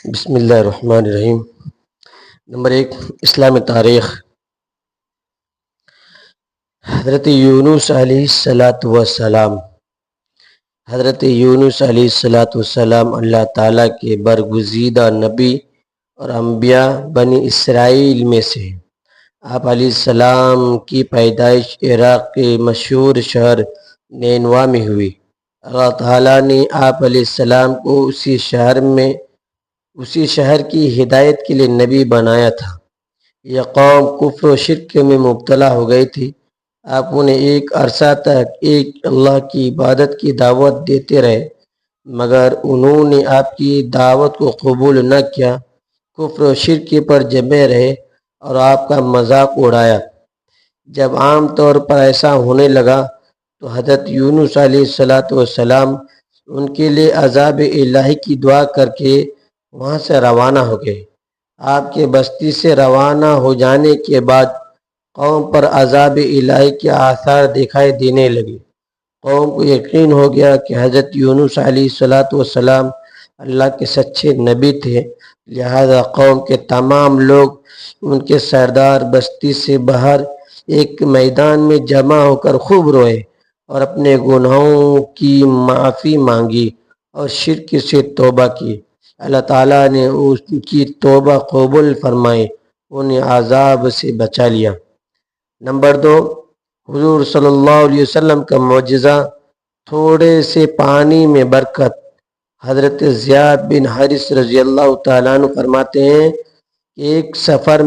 بسم اللہ الرحمن الرحیم۔ نمبر 1، اسلامی تاریخ۔ حضرت یونس علیہ السلام حضرت یونس علیہ السلام اللہ تعالیٰ کے برگزیدہ نبی اور انبیاء بنی اسرائیل میں سے ہیں۔ آپ علیہ السلام کی پیدائش عراق کے مشہور شہر نینوا میں ہوئی۔ اللہ تعالیٰ نے آپ علیہ السلام کو اسی شہر کی ہدایت کے لیے نبی بنایا تھا۔ یہ قوم کفر و شرک میں مبتلا ہو گئی تھی۔ آپ انہیں ایک عرصہ تک ایک اللہ کی عبادت کی دعوت دیتے رہے، مگر انہوں نے آپ کی دعوت کو قبول نہ کیا، کفر و شرک پر جمے رہے اور آپ کا مذاق اڑایا۔ جب عام طور پر ایسا ہونے لگا تو حضرت یونس علیہ السلام ان کے لیے عذاب الہی کی دعا کر کے وہاں سے روانہ ہو گئے۔ آپ کے بستی سے روانہ ہو جانے کے بعد قوم پر عذاب الہی کے آثار دکھائی دینے لگے۔ قوم کو یقین ہو گیا کہ حضرت یونس علیہ السلام اللہ کے سچے نبی تھے، لہذا قوم کے تمام لوگ ان کے سردار بستی سے باہر ایک میدان میں جمع ہو کر خوب روئے اور اپنے گناہوں کی معافی مانگی اور شرک سے توبہ کی۔ اللہ تعالیٰ نے ان کی توبہ قبول فرمائی، انہیں عذاب سے بچا لیا۔ نمبر 2، حضور صلی اللہ علیہ وسلم کا معجزہ، تھوڑے سے پانی میں برکت۔ حضرت زیاد بن حارث رضی اللہ تعالیٰ عنہ فرماتے ہیں کہ ایک سفر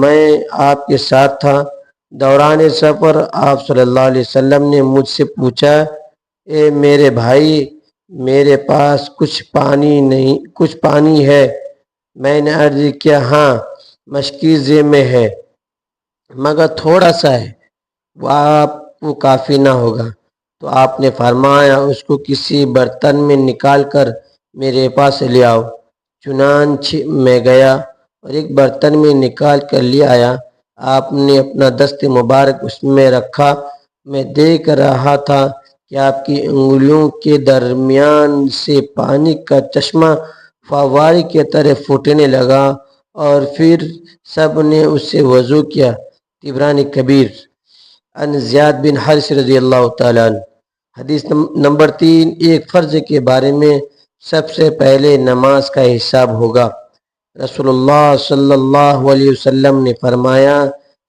میں آپ کے ساتھ تھا۔ دوران سفر آپ صلی اللہ علیہ وسلم نے مجھ سے پوچھا، اے میرے بھائی، میرے پاس کچھ پانی ہے؟ میں نے عرض کیا، ہاں، مشکیزے میں ہے، مگر تھوڑا سا ہے، وہ آپ کو کافی نہ ہوگا۔ تو آپ نے فرمایا، اس کو کسی برتن میں نکال کر میرے پاس لے آؤ۔ چنانچہ میں گیا اور ایک برتن میں نکال کر لے آیا۔ آپ نے اپنا دست مبارک اس میں رکھا۔ میں دیکھ رہا تھا کہ آپ کی انگلیوں کے درمیان سے پانی کا چشمہ فوارے کی طرح پھوٹنے لگا اور پھر سب نے اس سے وضو کیا۔ طبرانی کبیر۔ ان زیاد بن حارث رضی اللہ تعالیٰ عنہ۔ حدیث نمبر 3، ایک فرض کے بارے میں سب سے پہلے نماز کا حساب ہوگا۔ رسول اللہ صلی اللہ علیہ وسلم نے فرمایا،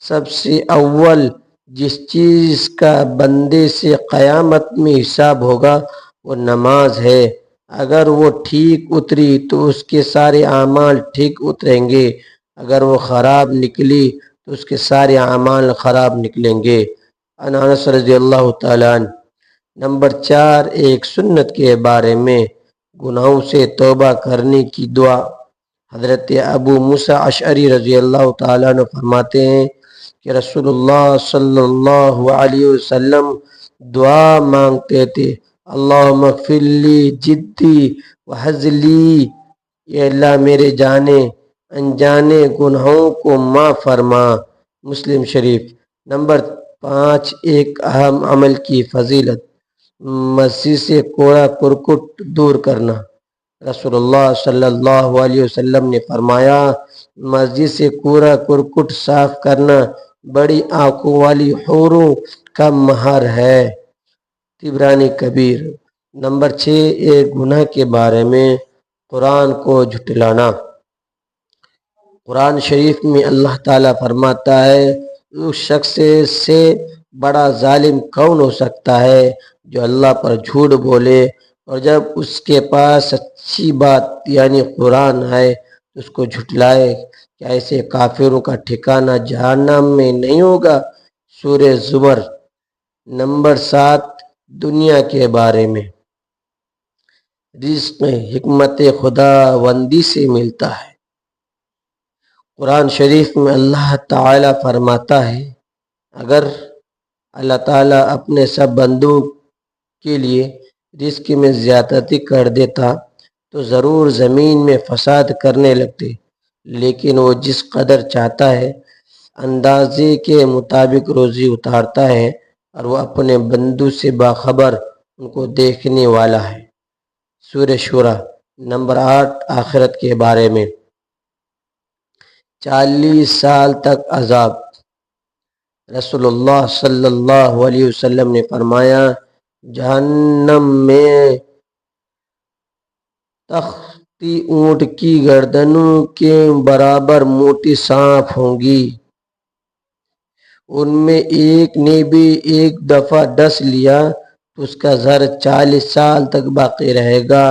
سب سے اول جس چیز کا بندے سے قیامت میں حساب ہوگا وہ نماز ہے۔ اگر وہ ٹھیک اتری تو اس کے سارے اعمال ٹھیک اتریں گے، اگر وہ خراب نکلی تو اس کے سارے اعمال خراب نکلیں گے۔ انس رضی اللہ تعالیٰ عنہ۔ نمبر 4، ایک سنت کے بارے میں، گناہوں سے توبہ کرنے کی دعا۔ حضرت ابو موسیٰ اشعری رضی اللہ تعالیٰ عنہ فرماتے ہیں کہ رسول اللہ صلی اللہ علیہ وسلم دعا مانگتے تھے، اللہم اغفر لی جدی وہزلی، اے اللہ میرے جانے انجانے گناہوں کو معاف فرما۔ مسلم شریف۔ نمبر 5، ایک اہم عمل کی فضیلت، مسجد سے کوڑا کرکٹ دور کرنا۔ رسول اللہ صلی اللہ علیہ وسلم نے فرمایا، مسجد سے کوڑا کرکٹ صاف کرنا بڑی آنکھوں والی حوروں کا مہر ہے۔ طبرانی کبیر۔ نمبر 6، ایک گناہ کے بارے میں، قرآن کو جھٹلانا۔ قرآن شریف میں اللہ تعالیٰ فرماتا ہے، اس شخص سے بڑا ظالم کون ہو سکتا ہے جو اللہ پر جھوٹ بولے اور جب اس کے پاس اچھی بات یعنی قرآن ہے تو اس کو جھٹلائے۔ کیا ایسے کافروں کا ٹھکانہ جہنم میں نہیں ہوگا؟ سورہ زمر۔ نمبر 7، دنیا کے بارے میں، رزق حکمت خداوندی سے ملتا ہے۔ قرآن شریف میں اللہ تعالیٰ فرماتا ہے، اگر اللہ تعالیٰ اپنے سب بندوں کے لیے رزق میں زیادتی کر دیتا تو ضرور زمین میں فساد کرنے لگتے، لیکن وہ جس قدر چاہتا ہے اندازے کے مطابق روزی اتارتا ہے اور وہ اپنے بندوں سے باخبر، ان کو دیکھنے والا ہے۔ سورہ شورى۔ نمبر 8 آخرت کے بارے میں 40 سال تک عذاب۔ رسول اللہ صلی اللہ علیہ وسلم نے فرمایا جہنم میں تختی اونٹ کی گردنوں کے برابر موٹی سانپ ہوں گی، ان میں ایک نے بھی ایک دفعہ ڈس لیا تو اس کا زہر 40 سال تک باقی رہے گا۔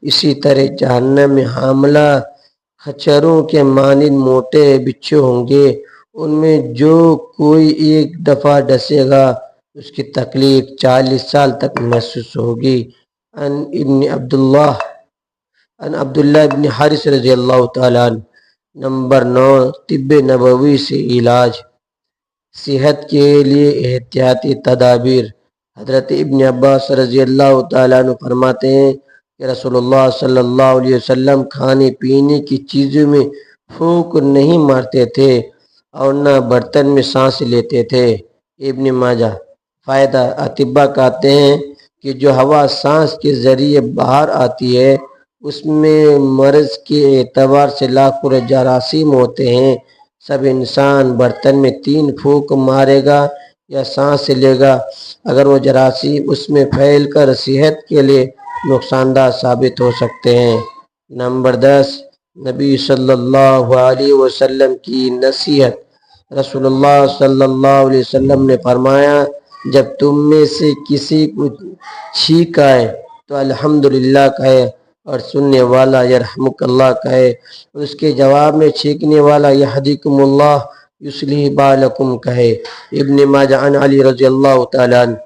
اسی طرح جہنم میں حاملہ خچروں کے مانند موٹے بچھو ہوں گے، ان میں جو کوئی ایک دفعہ ڈسے گا اس کی تکلیف 40 سال تک محسوس ہوگی۔ ان عبداللہ ابن حارث رضی اللہ تعالیٰ عنہ۔ نمبر 9 طب نبوی سے علاج، صحت کے لیے احتیاطی تدابیر۔ حضرت ابن عباس رضی اللہ تعالیٰ عنہ فرماتے ہیں کہ رسول اللہ صلی اللہ علیہ وسلم کھانے پینے کی چیزوں میں پھونک نہیں مارتے تھے اور نہ برتن میں سانس لیتے تھے۔ ابن ماجہ۔ فائدہ، اطباء کہتے ہیں کہ جو ہوا سانس کے ذریعے باہر آتی ہے اس میں مرض کے اعتبار سے لاکھوں جراثیم ہوتے ہیں۔ سب انسان برتن میں 3 پھونک مارے گا یا سانس لے گا، اگر وہ جراثیم اس میں پھیل کر صحت کے لیے نقصان دہ ثابت ہو سکتے ہیں۔ نمبر 10 نبی صلی اللہ علیہ وسلم کی نصیحت۔ رسول اللہ صلی اللہ علیہ وسلم نے فرمایا جب تم میں سے کسی کو چھینک آئے تو الحمدللہ کہے اور سننے والا یرحمک اللہ کہے، اس کے جواب میں چھینکنے والا یہدیکم اللہ یصلح بالکم کہے۔ ابن ماجہ عن علی رضی اللہ تعالیٰ عنہ۔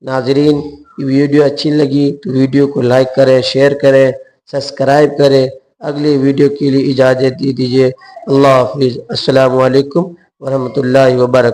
ناظرین، یہ ویڈیو اچھی لگی تو ویڈیو کو لائک کریں، شیئر کریں، سبسکرائب کریں۔ اگلی ویڈیو کے لیے اجازت دیجیے۔ اللہ حافظ۔ السلام علیکم ورحمۃ اللہ وبرکاتہ۔